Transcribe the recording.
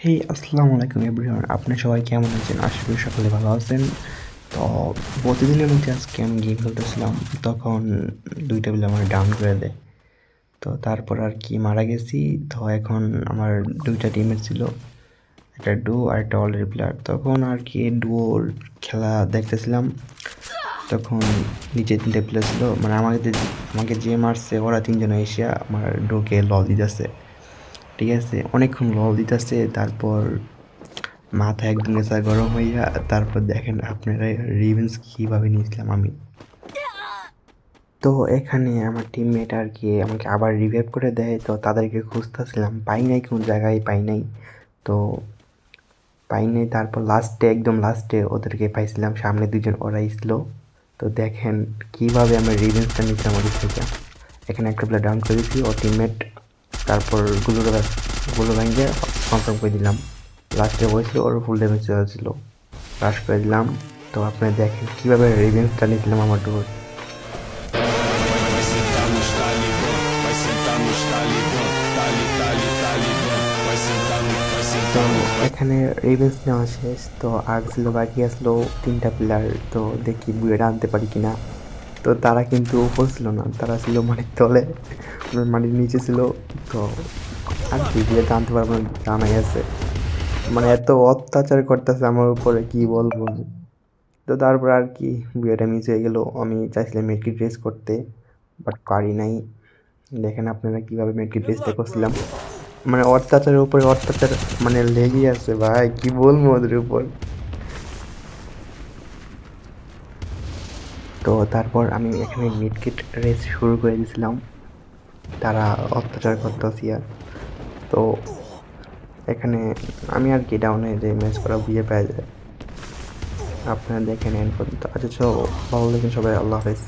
হেই আসসালামু আলাইকুম এভরিওয়ান, আপনি সবাই কেমন আছেন? আশা করি সকলে ভালো আছেন। তো প্রতিদিনের মধ্যে আজকে আমি গেম খেলতেছিলাম, তখন দুইটা প্লেয়ার আমার ডাউন করে দেয়। তো তারপর আর কি মারা গেছি। তো এখন আমার দুইটা টিমের ছিল, একটা ডু আর একটা অলরেডি প্লেয়ার। তখন আর কি ডুয়োর খেলা দেখতেছিলাম, তখন নিচে তিনটে প্লেয়ার ছিল, মানে আমাকে যে মারছে ওরা তিনজন এসে আমার ডুকে লল দিতেছে। ঠিক আছে, অনেকক্ষণ লল দিতেছে, তারপর মাথা একদম গেছে গরম হইয়া। তারপর দেখেন আপনারা রিভেঞ্জ কীভাবে নিয়েছিলাম আমি। তো এখানে আমার টিমমেট আর কি আমাকে আবার রিভাইভ করে দেয়, তো তাদেরকে খুঁজতেছিলাম, পাই নাই, কোন জায়গায় পাই নাই। তো পাই নাই, তারপর একদম লাস্টে ওদেরকে পাইছিলাম, সামনে দুজন ওরাই ছিল। তো দেখেন কীভাবে আমরা রিভেঞ্জটা নিচ্ছিলাম ওদের থেকে। এখানে একটা প্লেয়ার ডাউন করে দিয়েছি, ও টিমমেট তারপর গুলো ভেঙে কনফার্ম করে দিলাম। লাস্টে হয়েছিল ওর ফুল ড্যামেজ ছিল, রাশ করে দিলাম। তো আপনি দেখেন কীভাবে রিভেঞ্জটা নিয়েছিলাম আমার ডোর। Vai sentar nos talibã, vai sentar nos talibã, talibã, vai তো sentar no, এখানে রিভেঞ্জ নেওয়া শেষ, তো আর ছিল বাকি আসলো তিনটা প্লেয়ার। তো দেখি বুয়েটা আনতে পারি কিনা। তো তারা কিন্তু উপর ছিল না, তারা ছিল মাটির তলে, মাটির নিচে ছিল। তো আর কি বুয়েটা আনতে পারবো না, জানাই আছে। মানে এত অত্যাচার করতেছে আমার উপরে, কি বলবো। তো তারপর আর কি বিয়েটা মিস হয়ে গেল। আমি চাইছিলাম মেডকিট রেস করতে, বাট পারি নাই। দেখেন আপনারা কীভাবে মেডকিট রেসটা করছিলাম, মানে অত্যাচারের উপরে অত্যাচার, মানে লেগেই আছে ভাই, কি বলবো ওদের উপর। তো তারপর আমি এখানে মিডকিট রেস শুরু করে দিয়েছিলাম, তারা অত্যাচার করতেছি আর। তো এখানে আমি আর কি ডাউন হয়ে যাই, ম্যাচ করা বুঝে পাওয়া যায়। আপনারা দেখেন এন্ড পর্যন্ত। আচ্ছা, ভালো লাগেন সবাই, আল্লাহ হাফেজ।